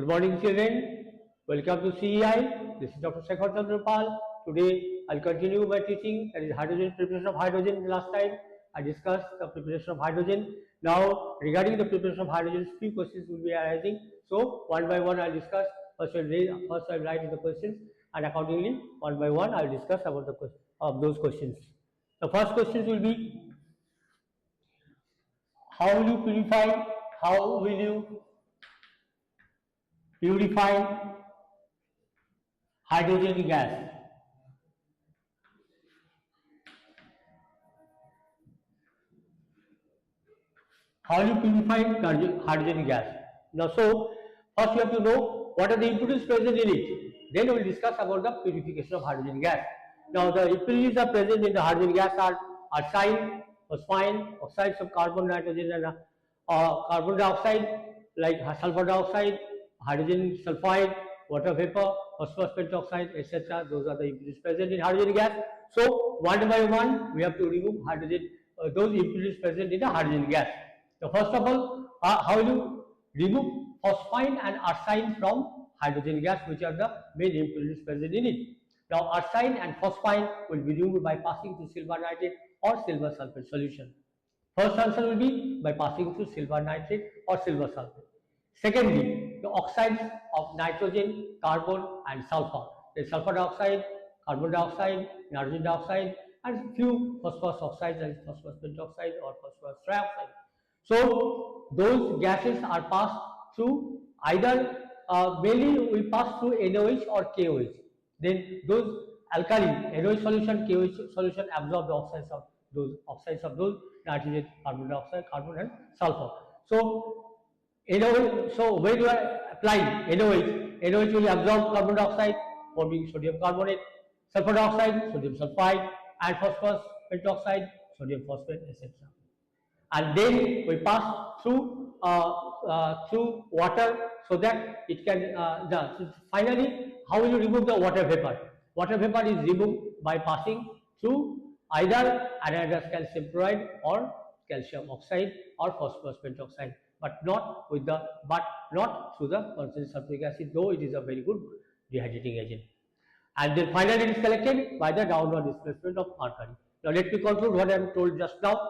morning, children. Welcome to CEI. This is Dr. Sekhar Chandra. Today, I'll continue my teaching, that is hydrogen, preparation of hydrogen. Last time, I discussed the preparation of hydrogen. Now, regarding the preparation of hydrogen, few questions will be arising. So, one by one, I'll discuss. First, I'll write the questions, and accordingly, one by one, I'll discuss about those questions. The first questions will be: how will you purify? How will you purify hydrogen gas? How will you purify hydrogen gas? Now, so first you have to know what are the impurities present in it. Then we will discuss about the purification of hydrogen gas. Now, the impurities are present in the hydrogen gas are arsine, phosphine, oxides of carbon, nitrogen, and carbon dioxide, like sulfur dioxide, hydrogen sulfide, water vapor, phosphorus pentoxide, etc. Those are the impurities present in hydrogen gas. So, one by one, we have to remove hydrogen, those impurities present in the hydrogen gas. So, first of all, how will you remove phosphine and arsine from hydrogen gas, which are the main impurities present in it? Now, arsine and phosphine will be removed by passing through silver nitrate or silver sulfate solution. First answer will be by passing through silver nitrate or silver sulfate. Secondly, the oxides of nitrogen, carbon, and sulfur. The sulfur dioxide, carbon dioxide, nitrogen dioxide, and few phosphorus oxides, like phosphorus pentoxide or phosphorus trioxide. So, those gases are passed through either mainly we pass through NOH or KOH. Then those alkali, NOH solution, KOH solution absorb the oxides of those nitrogen, carbon dioxide, carbon, and sulfur. So, NOH, so when you are applying NOH will absorb carbon dioxide, forming sodium carbonate, sulfur dioxide, sodium sulfide, and phosphorus pentoxide, sodium phosphate, etc. And then we pass through water, so that it can so finally, how will you remove the water vapor? Water vapor is removed by passing through either anhydrous calcium chloride or calcium oxide or phosphorus pentoxide, but not through the concentrated sulfuric acid, though it is a very good dehydrating agent. And then finally it is collected by the downward displacement of mercury. Now let me conclude what I am told just now.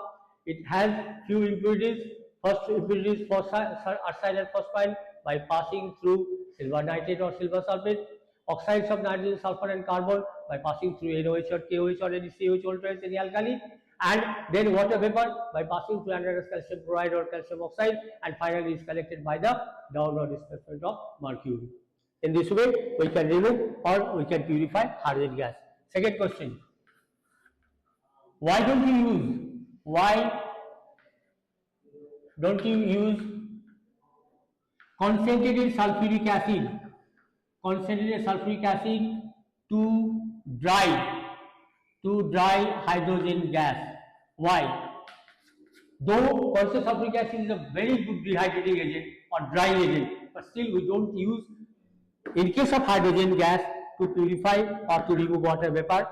It has few impurities. First impurity is arsine and phosphine by passing through silver nitrate or silver sulfate. Oxides of nitrogen, sulfur, and carbon by passing through NOH or KOH or any COH alternates, any alkali. And then water vapor by passing through anhydrous calcium chloride or calcium oxide, and finally is collected by the downward displacement of mercury. In this way, we can remove or we can purify hydrogen gas. Second question: why don't you use concentrated sulfuric acid to dry hydrogen gas? Why? Though concentrated sulfuric acid is a very good dehydrating agent or drying agent, but still we don't use, in case of hydrogen gas, to purify or to remove water vapor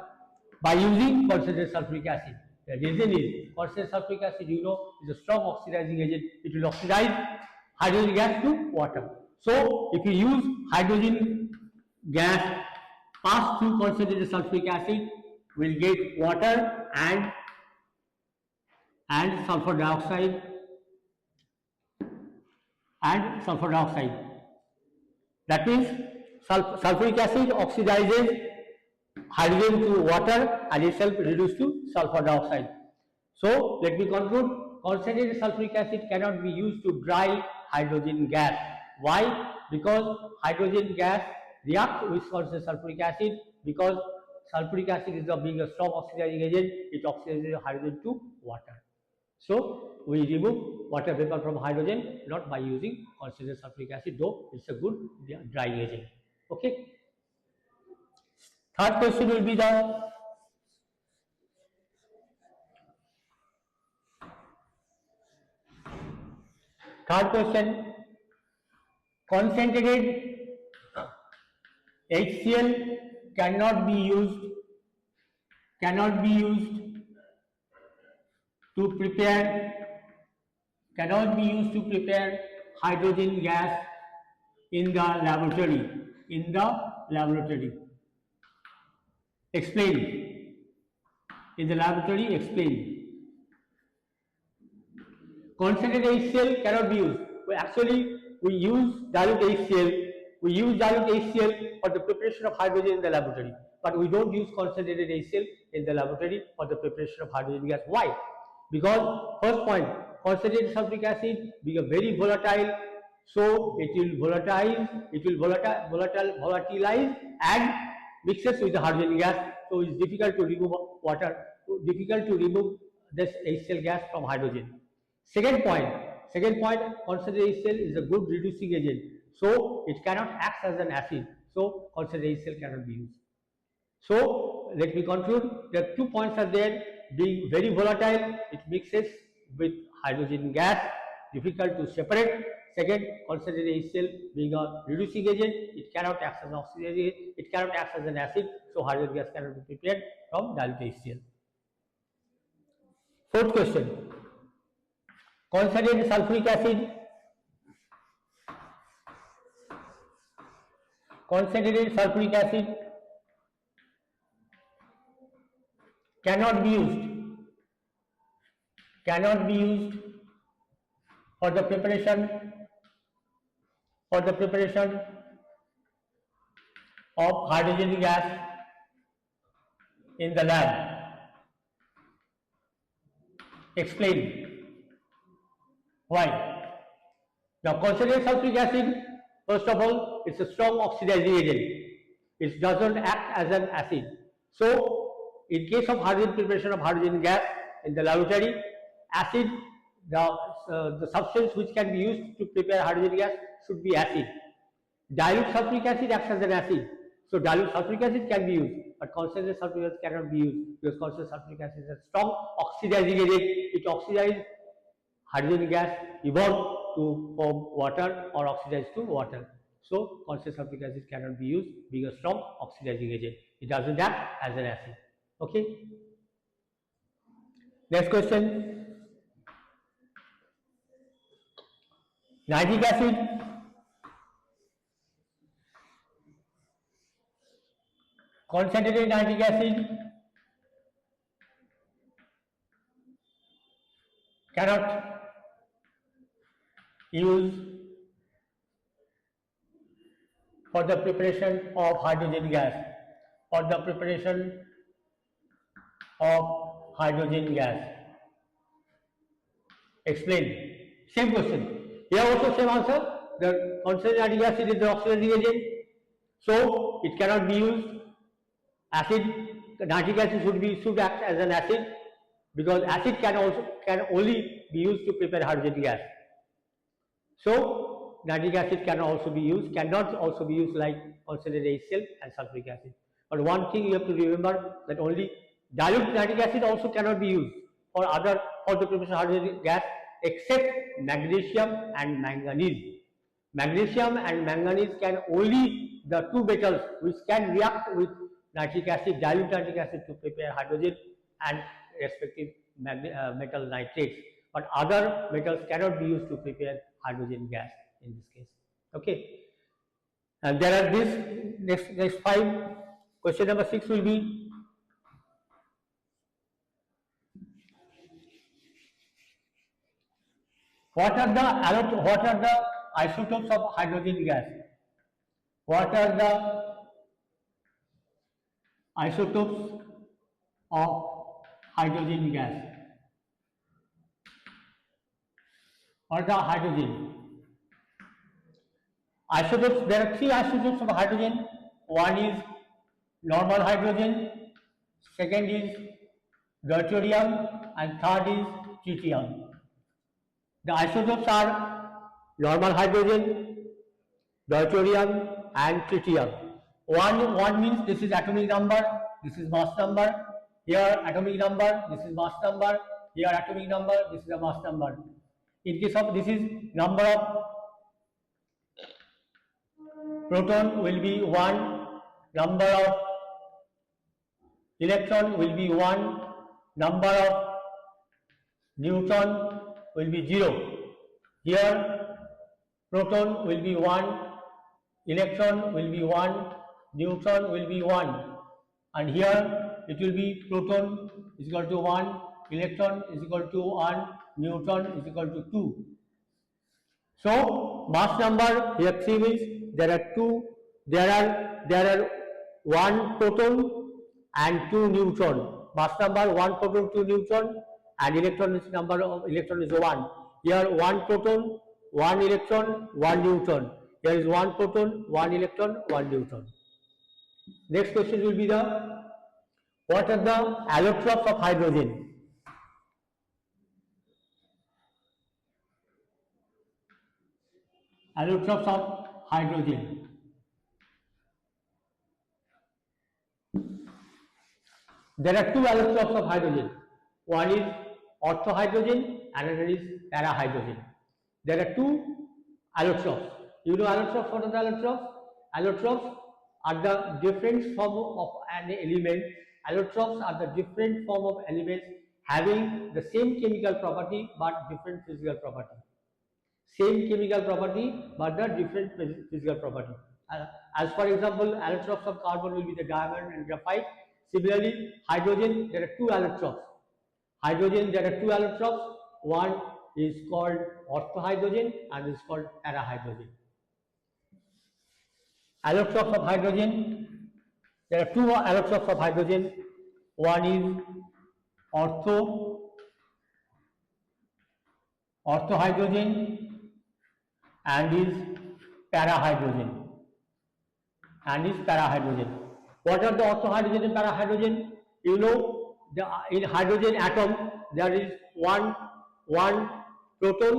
by using concentrated sulfuric acid. The reason is concentrated sulfuric acid, you know, is a strong oxidizing agent. It will oxidize hydrogen gas to water. So, if you use hydrogen gas pass through concentrated sulfuric acid, we will get water and sulfur dioxide That means sulfuric acid oxidizes hydrogen to water and itself reduced to sulfur dioxide. So, let me conclude, concentrated sulfuric acid cannot be used to dry hydrogen gas. Why? Because hydrogen gas reacts with concentrated sulfuric acid, because sulfuric acid is being a strong oxidizing agent, it oxidizes hydrogen to water. So, we remove water vapor from hydrogen not by using concentrated sulfuric acid, though it is a good drying agent. Okay. Third question will be the third question: concentrated HCl cannot be used to prepare hydrogen gas in the laboratory. In the laboratory. Explain. In the laboratory, explain. Concentrated HCl cannot be used. We use dilute HCl. We use dilute HCl for the preparation of hydrogen in the laboratory, but we don't use concentrated HCl in the laboratory for the preparation of hydrogen gas. Why? Because first point, concentrated sulfuric acid being a very volatile, so it will volatilize and mixes with the hydrogen gas. So it's difficult to remove water, difficult to remove this HCl gas from hydrogen. Second point, concentrated HCl is a good reducing agent, so it cannot act as an acid, so concentrated HCl cannot be used. So let me conclude. The 2 points are there: being very volatile, it mixes with hydrogen gas, difficult to separate. Second, concentrated HCl being a reducing agent, it cannot act as an oxidizing, it cannot act as an acid, so hydrogen gas cannot be prepared from dilute HCl. Fourth question. Concentrated sulfuric acid, cannot be used for the preparation of hydrogen gas in the lab. Explain. Why? Now, concentrated sulfuric acid, first of all, it's a strong oxidizing agent. It doesn't act as an acid. So, in case of hydrogen preparation of hydrogen gas in the laboratory, acid, the substance which can be used to prepare hydrogen gas should be acid. Dilute sulfuric acid acts as an acid. So, dilute sulfuric acid can be used, but concentrated sulfuric acid cannot be used because concentrated sulfuric acid is a strong oxidizing agent. It oxidizes hydrogen gas, evolve to form water or oxidize to water. So, concentrated sulfuric acid cannot be used being a strong oxidizing agent. It doesn't act as an acid. Okay. Next question. Nitric acid. Concentrated nitric acid cannot use for the preparation of hydrogen gas. Explain. Same question. Here also same answer. The concentrated nitric acid is the oxidizing agent, so it cannot be used. Nitric acid should act as an acid because acid can only be used to prepare hydrogen gas. So nitric acid cannot also be used like concentrated HCl and sulfuric acid. But one thing you have to remember that only dilute nitric acid also cannot be used for the preparation of hydrogen gas except magnesium and manganese. Magnesium and manganese can only the two metals which can react with nitric acid, dilute nitric acid to prepare hydrogen and respective metal nitrates. But other metals cannot be used to prepare hydrogen gas in this case. Okay. And there are next 5. Question number 6 will be what are the isotopes of hydrogen gas? What are the isotopes of hydrogen gas or the hydrogen? Isotopes, there are 3 isotopes of hydrogen. One is normal hydrogen, second is deuterium, and third is tritium. The isotopes are normal hydrogen, deuterium, and tritium. One means this is atomic number, this is mass number. Here atomic number, this is mass number. Here atomic number, this is a mass number. In case of this is number of proton will be 1, number of electron will be 1, number of neutron will be 0. Here proton will be 1, electron will be 1, neutron will be 1, and here it will be proton is equal to 1, electron is equal to 1, neutron is equal to 2. So mass number here 3 means there are 1 proton and 2 neutron. Mass number 1 proton, 2 neutron, and electron is number of electron is 1. Here 1 proton, 1 electron, 1 neutron. Here is 1 proton, 1 electron, 1 neutron. Next question will be what are the allotropes of hydrogen? Allotropes of hydrogen. There are 2 allotropes of hydrogen. One is orthohydrogen, another is parahydrogen. There are 2 allotropes. You know allotropes? What are the allotropes? Allotropes are the different form of an element. Allotropes are the different form of elements having the same chemical property but different physical property. Same chemical property but the different physical property. As for example, allotropes of carbon will be the diamond and graphite. Similarly, hydrogen, there are 2 allotropes. Hydrogen, there are 2 allotropes. One is called orthohydrogen and is called parahydrogen. Allotropes of hydrogen, there are 2 allotropes of hydrogen. One is orthohydrogen and is parahydrogen. What are the orthohydrogen and parahydrogen? You know, in hydrogen atom there is one proton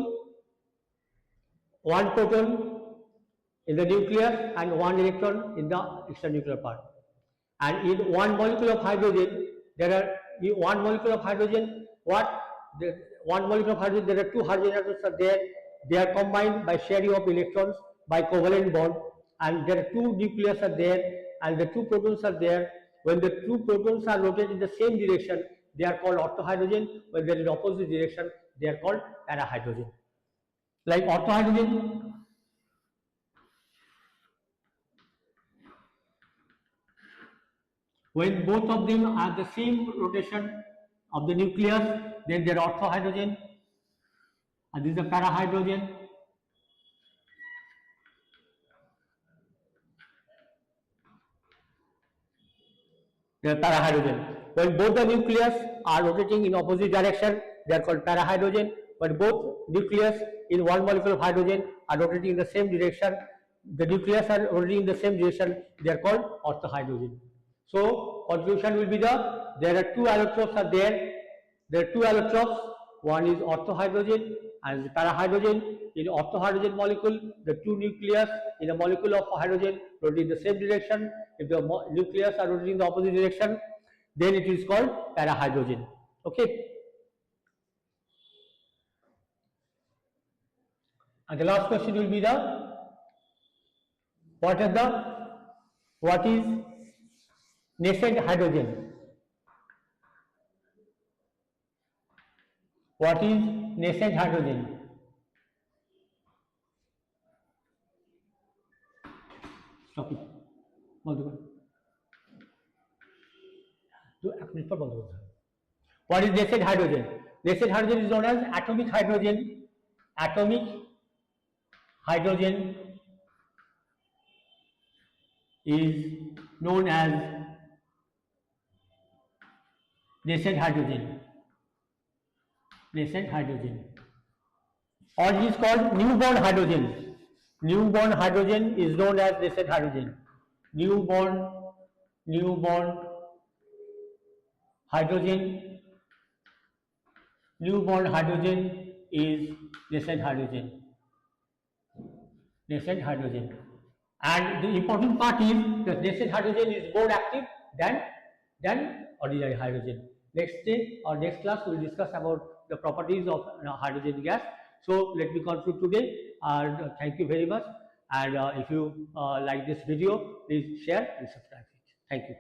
in the nucleus and 1 electron in the extranuclear part. And in 1 molecule of hydrogen, there are 1 molecule of hydrogen. There are 2 hydrogen atoms are there. They are combined by sharing of electrons by covalent bond, and there are 2 nucleus are there, and the 2 protons are there. When the 2 protons are rotated in the same direction, they are called orthohydrogen. When they are in opposite direction, they are called parahydrogen. Like orthohydrogen, when both of them are the same rotation of the nucleus, then they are orthohydrogen, and this is the parahydrogen. They are parahydrogen. When both the nucleus are rotating in opposite direction, they are called parahydrogen. When both nucleus in 1 molecule of hydrogen are rotating in the same direction, the nucleus are rotating in the same direction, they are called orthohydrogen. So conclusion will be there are 2 allotropes are there. There are 2 allotropes. One is orthohydrogen and parahydrogen. In orthohydrogen molecule, the 2 nucleus in a molecule of hydrogen rotate in the same direction. If the nucleus are rotating in the opposite direction, then it is called parahydrogen. Okay. And the last question will be what is nascent hydrogen? What is nascent hydrogen? Stop it. What is nascent hydrogen? Nascent hydrogen is known as atomic hydrogen. Atomic hydrogen is known as nascent hydrogen. Nascent hydrogen. Or it is called newborn hydrogen. Newborn hydrogen is known as nascent hydrogen. Newborn hydrogen. Newborn hydrogen is nascent hydrogen. Nascent hydrogen. And the important part is that nascent hydrogen is more active than ordinary hydrogen. Next day or next class we will discuss about the properties of hydrogen gas. So let me conclude today. Thank you very much. And if you like this video, please share and subscribe it. Thank you.